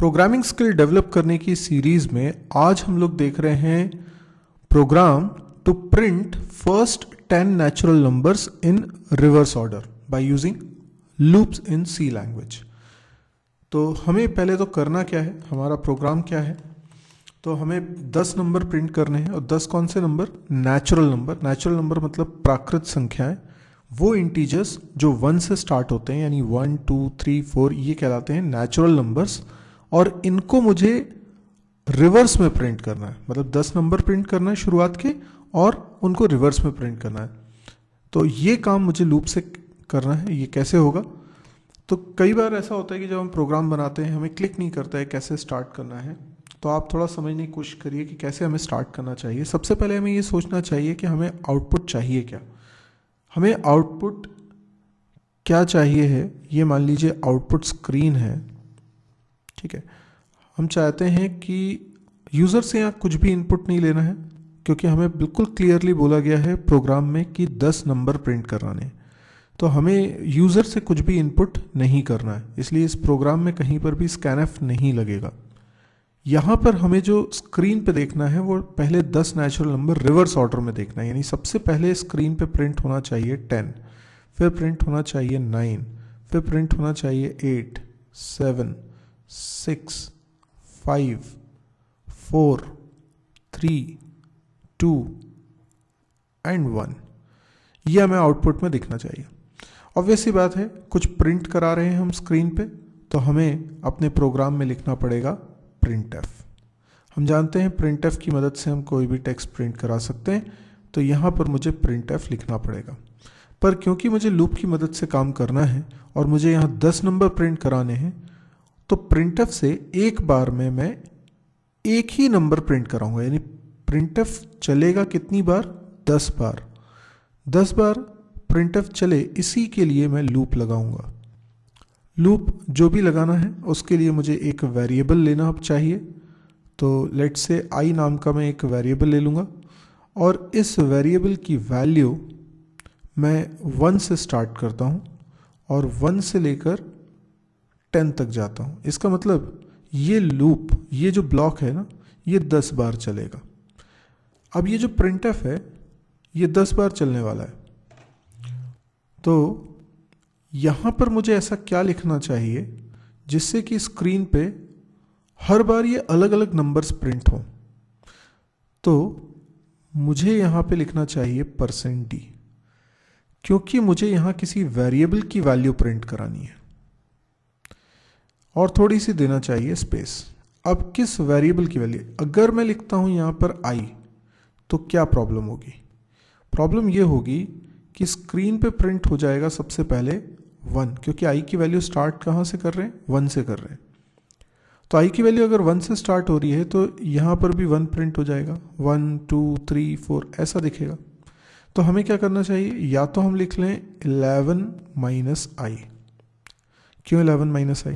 Programming skill develop करने की series में आज हम लोग देख रहे हैं program to print first 10 natural numbers in reverse order by using loops in C language. तो हमें पहले तो करना क्या है, हमारा प्रोग्राम क्या है। तो हमें 10 नंबर प्रिंट करने हैं और 10 कौन से number? Natural number. Natural number मतलब प्राकृत संख्याएं, वो इंटीजर्स जो 1 से स्टार्ट होते हैं, यानी 1 2 3 4 ये कहलाते हैं नेचुरल नंबर्स। और इनको मुझे रिवर्स में प्रिंट करना है, मतलब 10 नंबर प्रिंट करना है शुरुआत के और उनको रिवर्स में प्रिंट करना है। तो ये काम मुझे लूप से करना है। ये कैसे होगा? तो कई बार ऐसा होता है कि जब हम प्रोग्राम बनाते हैं हमें क्लिक नहीं करता है कैसे स्टार्ट करना है। तो आप थोड़ा समझने की कोशिश करिए कि कैसे हमें स्टार्ट करना चाहिए। सबसे पहले हमें ये सोचना चाहिए कि हमें आउटपुट चाहिए क्या। हमें आउटपुट क्या चाहिए है, ये मान लीजिए आउटपुट स्क्रीन है, ठीक है। हम चाहते हैं कि यूज़र से यहाँ कुछ भी इनपुट नहीं लेना है, क्योंकि हमें बिल्कुल क्लियरली बोला गया है प्रोग्राम में कि 10 नंबर प्रिंट कराने। तो हमें यूज़र से कुछ भी इनपुट नहीं करना है, इसलिए इस प्रोग्राम में कहीं पर भी स्कैनएफ नहीं लगेगा। यहाँ पर हमें जो स्क्रीन पे देखना है वो पहले 10 नेचुरल नंबर रिवर्स ऑर्डर में देखना है। यानी सबसे पहले स्क्रीन पे प्रिंट होना चाहिए 10, फिर प्रिंट होना चाहिए 9, फिर प्रिंट होना चाहिए 8 7 6 5 4 3 2 एंड 1। यह हमें आउटपुट में दिखना चाहिए। ऑब्वियस सी बात है, कुछ प्रिंट करा रहे हैं हम स्क्रीन पे, तो हमें अपने प्रोग्राम में लिखना पड़ेगा printf। हम जानते हैं printf की मदद से हम कोई भी टेक्स्ट प्रिंट करा सकते हैं। तो यहाँ पर मुझे printf लिखना पड़ेगा। पर क्योंकि मुझे लूप की मदद से काम करना है और मुझे यहाँ 10 नंबर प्रिंट कराने हैं, तो printf से एक बार में मैं एक ही नंबर प्रिंट कराऊंगा। यानी printf चलेगा कितनी बार? 10 बार। 10 बार printf चले, इसी के लिए मैं लूप लगाऊंगा। लूप जो भी लगाना है उसके लिए मुझे एक वेरिएबल लेना अब चाहिए। तो लेट्स से आई नाम का मैं एक वेरिएबल ले लूँगा और इस वेरिएबल की वैल्यू मैं 1 से स्टार्ट करता हूँ और 1 से लेकर 10 तक जाता हूँ। इसका मतलब ये लूप, ये जो ब्लॉक है ना, ये 10 बार चलेगा। अब ये जो printf है ये 10 बार चलने वाला है। तो यहाँ पर मुझे ऐसा क्या लिखना चाहिए जिससे कि स्क्रीन पे हर बार ये अलग अलग नंबर्स प्रिंट हो। तो मुझे यहाँ पे लिखना चाहिए %d, क्योंकि मुझे यहाँ किसी वेरिएबल की वैल्यू प्रिंट करानी है। और थोड़ी सी देना चाहिए स्पेस। अब किस वेरिएबल की वैल्यू? अगर मैं लिखता हूँ यहाँ पर i, तो क्या प्रॉब्लम होगी? प्रॉब्लम ये होगी कि स्क्रीन पे प्रिंट हो जाएगा सबसे पहले 1, क्योंकि i की वैल्यू स्टार्ट कहाँ से कर रहे हैं? 1 से कर रहे हैं। तो i की वैल्यू अगर 1 से स्टार्ट हो रही है तो यहाँ पर भी 1 प्रिंट हो जाएगा। 1 2 3 4 ऐसा दिखेगा। तो हमें क्या करना चाहिए? या तो हम लिख लें 11 माइनस i। क्यों 11 माइनस i?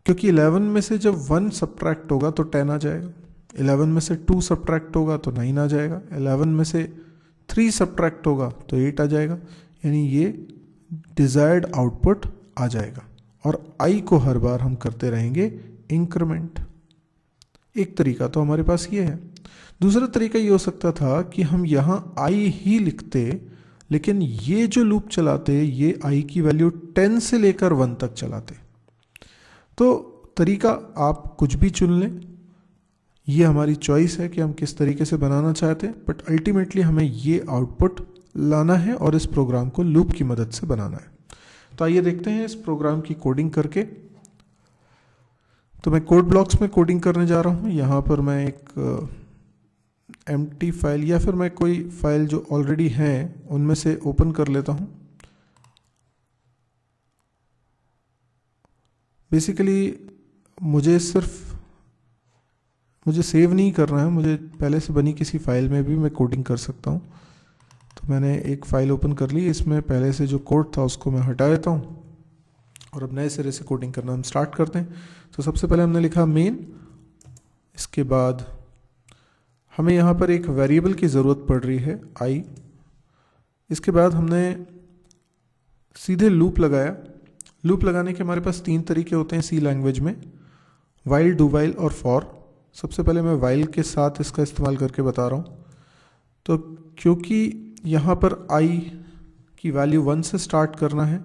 क्योंकि 11 में से जब 1 सब्ट्रैक्ट होगा तो 10 आ जाएगा, 11 में से 2 सब्ट्रैक्ट होगा तो 9 आ जाएगा, 11 में से 3 सब्ट्रैक्ट होगा तो 8 आ जाएगा। यानी ये डिजायर्ड आउटपुट आ जाएगा। और i को हर बार हम करते रहेंगे इंक्रीमेंट। एक तरीका तो हमारे पास ये है। दूसरा तरीका ये हो सकता था कि हम यहाँ i ही लिखते, लेकिन ये जो लूप चलाते ये i की वैल्यू 10 से लेकर 1 तक चलाते। तो तरीका आप कुछ भी चुन लें, ये हमारी चॉइस है कि हम किस तरीके से बनाना चाहते हैं, बट अल्टीमेटली हमें ये आउटपुट लाना है और इस प्रोग्राम को लूप की मदद से बनाना है। तो आइए देखते हैं इस प्रोग्राम की कोडिंग करके। तो मैं कोड ब्लॉक्स में कोडिंग करने जा रहा हूँ। यहाँ पर मैं एक एम्प्टी फाइल या फिर मैं कोई फाइल जो ऑलरेडी हैं उनमें से ओपन कर लेता हूँ। बेसिकली मुझे सेव नहीं करना है, मुझे पहले से बनी किसी फाइल में भी मैं कोडिंग कर सकता हूँ। तो मैंने एक फाइल ओपन कर ली, इसमें पहले से जो कोड था उसको मैं हटा देता हूँ और अब नए सिरे से कोडिंग करना हम स्टार्ट करते हैं। तो सबसे पहले हमने लिखा मेन, इसके बाद हमें यहाँ पर एक वेरिएबल की ज़रूरत पड़ रही है i। इसके बाद हमने सीधे लूप लगाया। लूप लगाने के हमारे पास 3 तरीके होते हैं सी लैंग्वेज में। वाइल, डू वाइल और फॉर। सबसे पहले मैं वाइल के साथ इसका इस्तेमाल करके बता रहा हूँ। तो क्योंकि यहाँ पर i की वैल्यू 1 से स्टार्ट करना है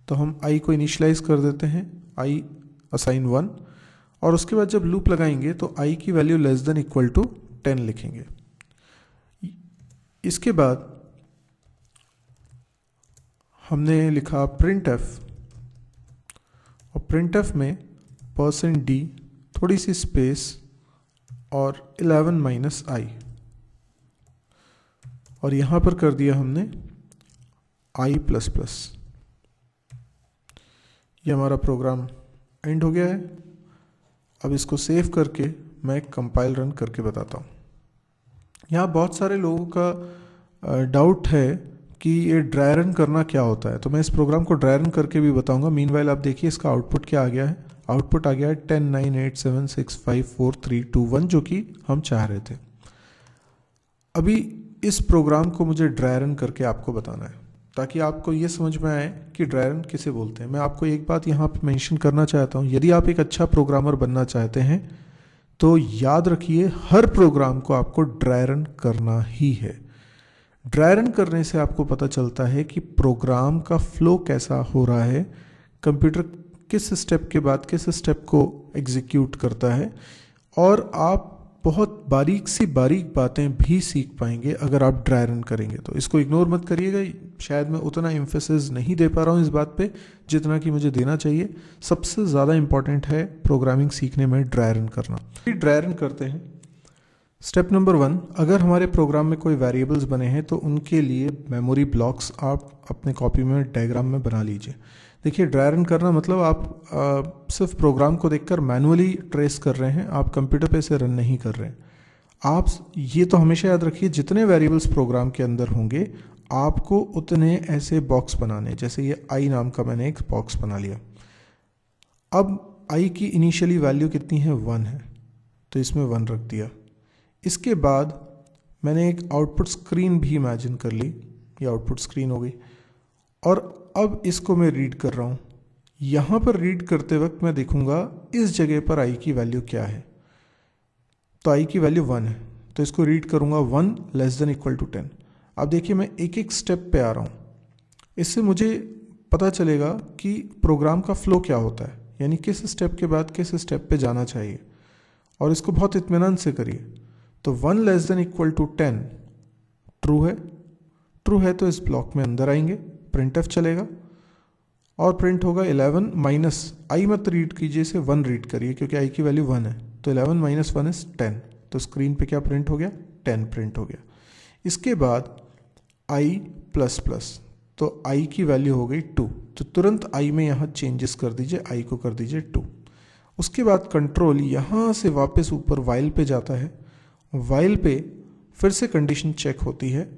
तो हम i को इनिशलाइज कर देते हैं, i असाइन 1, और उसके बाद जब लूप लगाएंगे तो i की value less than equal to 10 लिखेंगे। इसके बाद हमने लिखा printf, और printf में %d, थोड़ी सी स्पेस और 11 माइनस i, और यहाँ पर कर दिया हमने i प्लस प्लस। ये हमारा प्रोग्राम एंड हो गया है। अब इसको सेव करके मैं कंपाइल रन करके बताता हूँ। यहाँ बहुत सारे लोगों का डाउट है कि ये ड्राई रन करना क्या होता है, तो मैं इस प्रोग्राम को ड्राई रन करके भी बताऊंगा। मीनवाइल आप देखिए इसका आउटपुट क्या आ गया है। आउटपुट आ गया है 10 9 8 7 6 5 4 3 2 1, जो कि हम चाह रहे थे। अभी इस प्रोग्राम को मुझे ड्राई रन करके आपको बताना है ताकि आपको ये समझ में आए कि ड्राई रन किसे बोलते हैं। मैं आपको एक बात यहाँ पे मेंशन करना चाहता हूँ, यदि आप एक अच्छा प्रोग्रामर बनना चाहते हैं तो याद रखिए हर प्रोग्राम को आपको ड्राई रन करना ही है। ड्राई रन करने से आपको पता चलता है कि प्रोग्राम का फ्लो कैसा हो रहा है, कंप्यूटर किस स्टेप के बाद किस स्टेप को एग्जीक्यूट करता है, और आप बहुत बारीक बातें भी सीख पाएंगे अगर आप ड्राई रन करेंगे। तो इसको इग्नोर मत करिएगा, शायद मैं उतना एम्फेसिस नहीं दे पा रहा हूँ इस बात पे जितना कि मुझे देना चाहिए। सबसे ज़्यादा इंपॉर्टेंट है प्रोग्रामिंग सीखने में ड्राई रन करना। ड्राई रन करते हैं। स्टेप नंबर 1, अगर हमारे प्रोग्राम में कोई वेरिएबल्स बने हैं तो उनके लिए मेमोरी ब्लॉक्स आप अपने कॉपी में डायग्राम में बना लीजिए। देखिए ड्राई रन करना मतलब आप सिर्फ प्रोग्राम को देखकर मैनुअली ट्रेस कर रहे हैं, आप कंप्यूटर पे से रन नहीं कर रहे हैं। आप ये तो हमेशा याद रखिए जितने वेरिएबल्स प्रोग्राम के अंदर होंगे आपको उतने ऐसे बॉक्स बनाने, जैसे ये i नाम का मैंने एक बॉक्स बना लिया। अब i की इनिशियली वैल्यू कितनी है, 1 है, तो इसमें 1 रख दिया। इसके बाद मैंने एक आउटपुट स्क्रीन भी इमेजिन कर ली, ये आउटपुट स्क्रीन हो गई, और अब इसको मैं रीड कर रहा हूँ। यहाँ पर रीड करते वक्त मैं देखूंगा इस जगह पर i की वैल्यू क्या है, तो i की वैल्यू 1 है, तो इसको रीड करूँगा 1 लेस देन इक्वल टू 10। अब देखिए मैं एक एक स्टेप पे आ रहा हूँ, इससे मुझे पता चलेगा कि प्रोग्राम का फ्लो क्या होता है, यानी किस स्टेप के बाद किस स्टेप पे जाना चाहिए, और इसको बहुत इत्मीनान से करिए। तो 1 less than equal to 10 true है, ट्रू है तो इस ब्लॉक में अंदर आएंगे, printf चलेगा और प्रिंट होगा 11 माइनस i, मत रीड कीजिए इसे, 1 रीड करिए क्योंकि i की वैल्यू 1 है, तो 11 माइनस 1 इज 10, तो स्क्रीन पे क्या प्रिंट हो गया, 10 प्रिंट हो गया। इसके बाद i प्लस प्लस, तो i की वैल्यू हो गई 2, तो तुरंत i में यहाँ चेंजेस कर दीजिए, i को कर दीजिए 2। उसके बाद कंट्रोल यहाँ से वापस ऊपर वाइल पे जाता है, वाइल पे फिर से कंडीशन चेक होती है।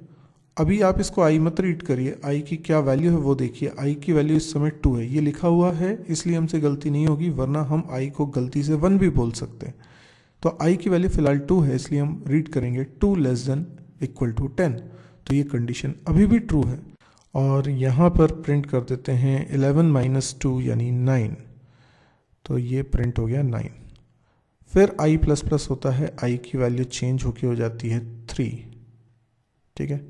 अभी आप इसको i मत रीड करिए, i की क्या वैल्यू है वो देखिए, i की वैल्यू इस समय 2 है, ये लिखा हुआ है इसलिए हमसे गलती नहीं होगी, वरना हम i को गलती से 1 भी बोल सकते हैं। तो i की वैल्यू फिलहाल 2 है, इसलिए हम रीड करेंगे 2 लेस देन इक्वल टू 10, तो ये कंडीशन अभी भी ट्रू है। और यहाँ पर प्रिंट कर देते हैं 11 माइनस 2 यानी 9, तो ये प्रिंट हो गया 9। फिर i प्लस प्लस होता है, i की वैल्यू चेंज होके हो जाती है 3, ठीक है।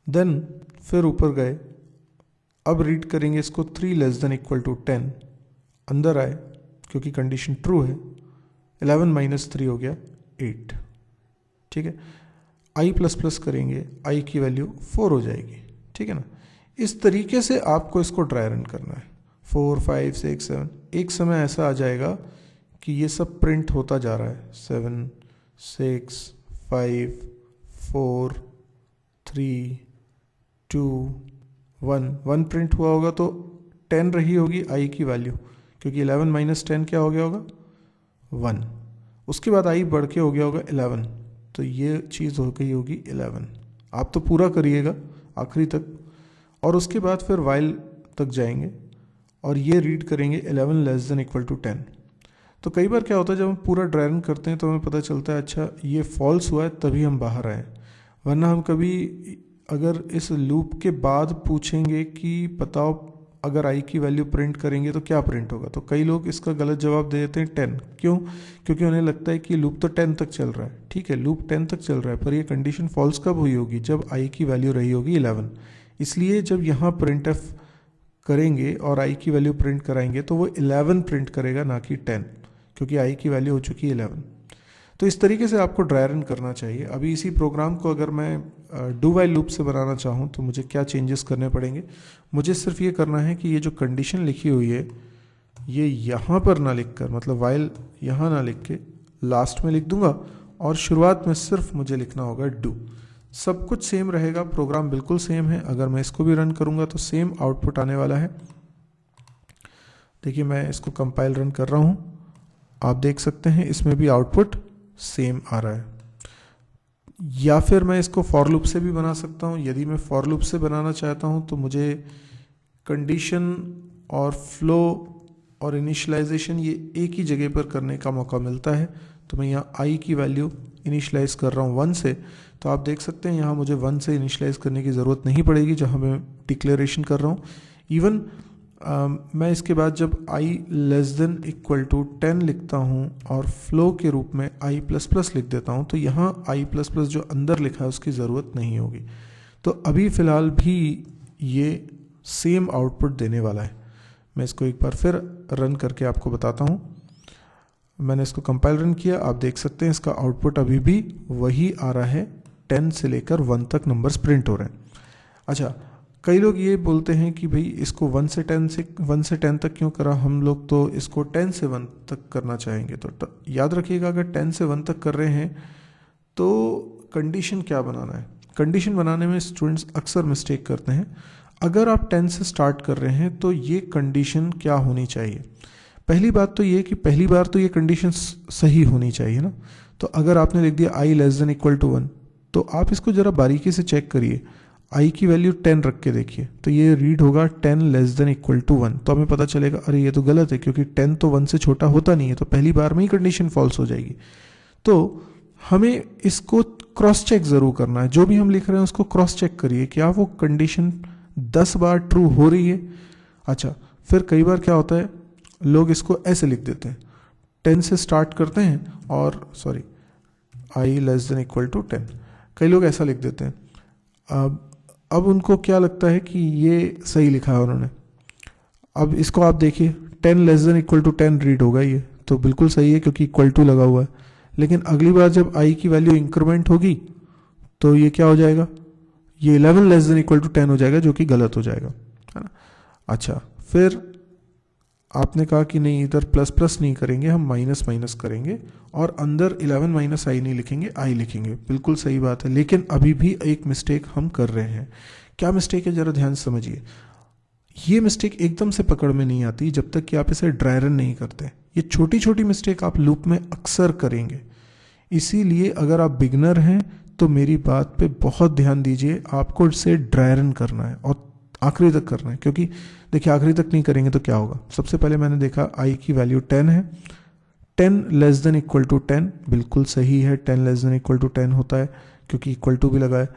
देन फिर ऊपर गए, अब रीड करेंगे इसको 3 लेस देन इक्वल टू 10, अंदर आए क्योंकि कंडीशन ट्रू है, 11 माइनस 3 हो गया 8, ठीक है। i प्लस प्लस करेंगे, i की वैल्यू 4 हो जाएगी, ठीक है ना। इस तरीके से आपको इसको ड्राई रन करना है, 4 5 6 7, एक समय ऐसा आ जाएगा कि ये सब प्रिंट होता जा रहा है, 7 6 5 4 3 2 1, 1 प्रिंट हुआ होगा तो 10 रही होगी i की वैल्यू, क्योंकि 11 माइनस 10 क्या हो गया होगा, 1। उसके बाद i बढ़ के हो गया होगा 11, तो ये चीज़ हो गई होगी 11। आप तो पूरा करिएगा आखिरी तक, और उसके बाद फिर वाइल तक जाएंगे और ये रीड करेंगे 11 लेस देन इक्वल टू 10। तो कई बार क्या होता है जब हम पूरा ड्राई रन करते हैं तो हमें पता चलता है अच्छा ये फॉल्स हुआ है तभी हम बाहर आए, वरना हम कभी अगर इस लूप के बाद पूछेंगे कि बताओ अगर i की वैल्यू प्रिंट करेंगे तो क्या प्रिंट होगा, तो कई लोग इसका गलत जवाब दे देते हैं 10। क्यों? क्योंकि उन्हें लगता है कि लूप तो 10 तक चल रहा है। ठीक है, लूप 10 तक चल रहा है, पर ये कंडीशन फॉल्स कब हुई होगी, जब i की वैल्यू रही होगी 11। इसलिए जब यहाँ प्रिंट एफ करेंगे और i की वैल्यू प्रिंट कराएंगे तो वो 11 प्रिंट करेगा, ना कि 10, क्योंकि i की वैल्यू हो चुकी है 11। तो इस तरीके से आपको ड्राई रन करना चाहिए। अभी इसी प्रोग्राम को अगर मैं डू वाइल लूप से बनाना चाहूँ तो मुझे क्या चेंजेस करने पड़ेंगे, मुझे सिर्फ ये करना है कि ये जो कंडीशन लिखी हुई है ये यहाँ पर ना लिख कर, मतलब वाइल यहाँ ना लिख के लास्ट में लिख दूंगा, और शुरुआत में सिर्फ मुझे लिखना होगा डू। सब कुछ सेम रहेगा, प्रोग्राम बिल्कुल सेम है। अगर मैं इसको भी रन करूँगा तो सेम आउटपुट आने वाला है। देखिए मैं इसको कंपाइल रन कर रहा हूँ, आप देख सकते हैं इसमें भी आउटपुट सेम आ रहा है। या फिर मैं इसको फॉर लूप से भी बना सकता हूँ। यदि मैं फॉर लूप से बनाना चाहता हूँ तो मुझे कंडीशन और फ्लो और इनिशियलाइजेशन ये एक ही जगह पर करने का मौका मिलता है। तो मैं यहाँ i की वैल्यू इनिशियलाइज कर रहा हूँ 1 से, तो आप देख सकते हैं यहाँ मुझे 1 से इनिशियलाइज करने की ज़रूरत नहीं पड़ेगी जहाँ मैं डिक्लेरेशन कर रहा हूँ। इवन मैं इसके बाद जब i less than equal to 10 लिखता हूँ और फ्लो के रूप में i प्लस प्लस लिख देता हूँ, तो यहाँ i प्लस प्लस जो अंदर लिखा है उसकी ज़रूरत नहीं होगी। तो अभी फ़िलहाल भी ये सेम आउटपुट देने वाला है। मैं इसको एक बार फिर रन करके आपको बताता हूँ। मैंने इसको कंपाइल रन किया, आप देख सकते हैं इसका आउटपुट अभी भी वही आ रहा है, 10 से लेकर 1 तक नंबर्स प्रिंट हो रहे हैं। अच्छा, कई लोग ये बोलते हैं कि भाई इसको 1 से 10 तक क्यों करा, हम लोग तो इसको 10 से 1 तक करना चाहेंगे। तो याद रखिएगा, अगर 10 से 1 तक कर रहे हैं तो कंडीशन क्या बनाना है। कंडीशन बनाने में स्टूडेंट्स अक्सर मिस्टेक करते हैं। अगर आप 10 से स्टार्ट कर रहे हैं तो ये कंडीशन क्या होनी चाहिए, पहली बात तो ये कि पहली बार तो ये कंडीशन सही होनी चाहिए ना। तो अगर आपने लिख दिया i less than equal to 1, तो आप इसको ज़रा बारीकी से चेक करिए, i की वैल्यू 10 रख के देखिए, तो ये रीड होगा 10 लेस देन इक्वल टू 1। तो हमें पता चलेगा अरे ये तो गलत है, क्योंकि 10 तो 1 से छोटा होता नहीं है, तो पहली बार में ही कंडीशन फॉल्स हो जाएगी। तो हमें इसको क्रॉस चेक ज़रूर करना है, जो भी हम लिख रहे हैं उसको क्रॉस चेक करिए, क्या वो कंडीशन 10 बार ट्रू हो रही है। अच्छा, फिर कई बार क्या होता है, लोग इसको ऐसे लिख देते हैं, 10 से स्टार्ट करते हैं और i less than equal to 10, कई लोग ऐसा लिख देते हैं। अब उनको क्या लगता है कि ये सही लिखा है उन्होंने। अब इसको आप देखिए, 10 less than equal to 10 read होगा, ये तो बिल्कुल सही है क्योंकि इक्वल टू लगा हुआ है। लेकिन अगली बार जब i की वैल्यू इंक्रीमेंट होगी तो ये क्या हो जाएगा, ये 11 लेस देन इक्वल टू 10 हो जाएगा, जो कि गलत हो जाएगा, है ना। अच्छा, फिर आपने कहा कि नहीं इधर प्लस प्लस नहीं करेंगे, हम माइनस माइनस करेंगे और अंदर 11 माइनस आई नहीं लिखेंगे, आई लिखेंगे, बिल्कुल सही बात है। लेकिन अभी भी एक मिस्टेक हम कर रहे हैं। क्या मिस्टेक है, जरा ध्यान समझिए। ये मिस्टेक एकदम से पकड़ में नहीं आती जब तक कि आप इसे ड्राई रन नहीं करते। ये छोटी छोटी मिस्टेक आप लूप में अक्सर करेंगे, इसीलिए अगर आप बिगनर हैं तो मेरी बात पे बहुत ध्यान दीजिए, आपको इसे ड्राई रन करना है और आखिरी तक करना है। क्योंकि देखिए आखिरी तक नहीं करेंगे तो क्या होगा। सबसे पहले मैंने देखा i की वैल्यू 10 है, 10 लेस देन इक्वल टू 10 बिल्कुल सही है, 10 लेस देन इक्वल टू 10 होता है क्योंकि इक्वल टू भी लगा है।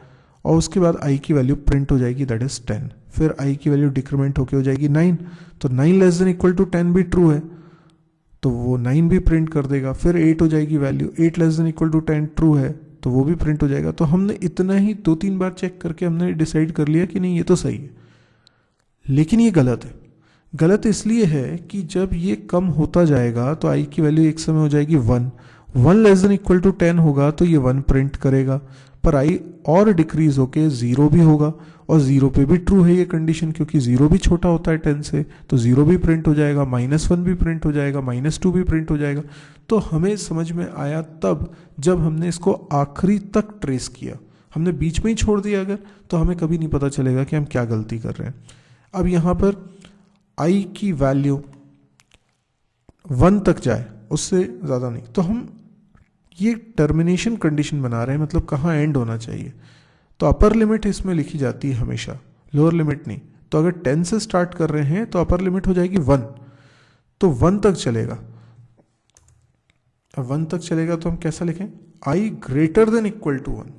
और उसके बाद i की वैल्यू प्रिंट हो जाएगी, दैट इज 10। फिर i की वैल्यू डिक्रीमेंट होकर हो जाएगी 9, तो 9 लेस देन इक्वल टू 10 भी ट्रू है तो वो 9 भी प्रिंट कर देगा। फिर 8 हो जाएगी value, 8 less than equal to 10 true है तो वो भी प्रिंट हो जाएगा। तो हमने इतना ही 2-3 बार चेक करके हमने डिसाइड कर लिया कि नहीं ये तो सही है। लेकिन ये गलत है। गलत इसलिए है कि जब ये कम होता जाएगा तो i की वैल्यू एक समय हो जाएगी 1, 1 लेस देन इक्वल टू 10 होगा तो ये 1 प्रिंट करेगा, पर i और डिक्रीज होके 0 भी होगा और 0 पे भी ट्रू है ये कंडीशन, क्योंकि 0 भी छोटा होता है 10 से, तो 0 भी प्रिंट हो जाएगा, -1 भी प्रिंट हो जाएगा, -2 भी प्रिंट हो जाएगा। तो हमें समझ में आया तब जब हमने इसको आखिरी तक ट्रेस किया। हमने बीच में ही छोड़ दिया अगर, तो हमें कभी नहीं पता चलेगा कि हम क्या गलती कर रहे हैं। अब यहाँ पर i की वैल्यू 1 तक जाए, उससे ज़्यादा नहीं, तो हम ये टर्मिनेशन कंडीशन बना रहे हैं, मतलब कहाँ एंड होना चाहिए। तो अपर लिमिट इसमें लिखी जाती है हमेशा, लोअर लिमिट नहीं। तो अगर 10 से स्टार्ट कर रहे हैं तो अपर लिमिट हो जाएगी 1, तो 1 तक चलेगा। अब 1 तक चलेगा तो हम कैसा लिखें, i greater than equal to 1,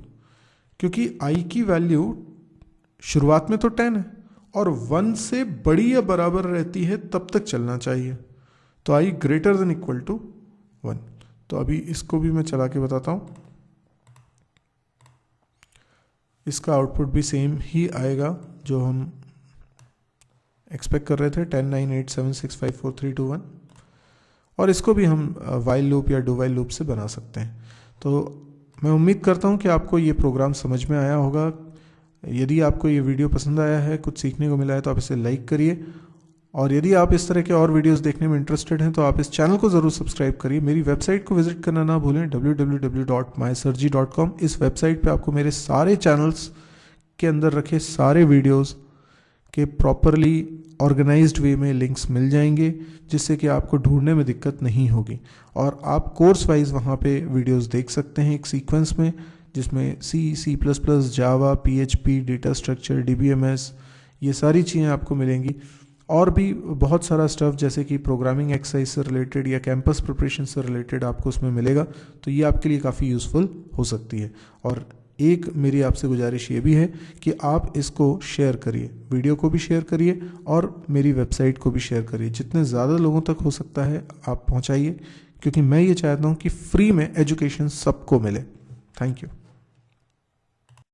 क्योंकि i की वैल्यू शुरुआत में तो 10 है और 1 से बड़ी या बराबर रहती है तब तक चलना चाहिए। तो आई ग्रेटर देन इक्वल टू 1। तो अभी इसको भी मैं चला के बताता हूँ। इसका आउटपुट भी सेम ही आएगा जो हम एक्सपेक्ट कर रहे थे, 10 9 8 7 6 5 4 3 2 1। और इसको भी हम वाइल लूप या डू वाइल लूप से बना सकते हैं। तो मैं उम्मीद करता हूँ कि आपको ये प्रोग्राम समझ में आया होगा। यदि आपको ये वीडियो पसंद आया है, कुछ सीखने को मिला है, तो आप इसे लाइक करिए। और यदि आप इस तरह के और वीडियोस देखने में इंटरेस्टेड हैं तो आप इस चैनल को ज़रूर सब्सक्राइब करिए। मेरी वेबसाइट को विजिट करना ना भूलें, www.mysirji.com। इस वेबसाइट पे आपको मेरे सारे चैनल्स के अंदर रखे सारे वीडियोस के प्रॉपरली ऑर्गेनाइज्ड वे में लिंक्स मिल जाएंगे, जिससे कि आपको ढूंढने में दिक्कत नहीं होगी। और आप कोर्स वाइज वहाँ पे वीडियोस देख सकते हैं एक सीक्वेंस में, जिसमें C++, जावा, PHP, डेटा स्ट्रक्चर, DBMS, ये सारी चीज़ें आपको मिलेंगी। और भी बहुत सारा स्टफ जैसे कि प्रोग्रामिंग एक्सरसाइज से रिलेटेड या कैंपस प्रिपरेशन से रिलेटेड आपको उसमें मिलेगा। तो ये आपके लिए काफ़ी यूज़फुल हो सकती है। और एक मेरी आपसे गुजारिश ये भी है कि आप इसको शेयर करिए, वीडियो को भी शेयर करिए और मेरी वेबसाइट को भी शेयर करिए। जितने ज़्यादा लोगों तक हो सकता है आप पहुंचाइए, क्योंकि मैं ये चाहता हूं कि फ्री में एजुकेशन सबको मिले। Thank you.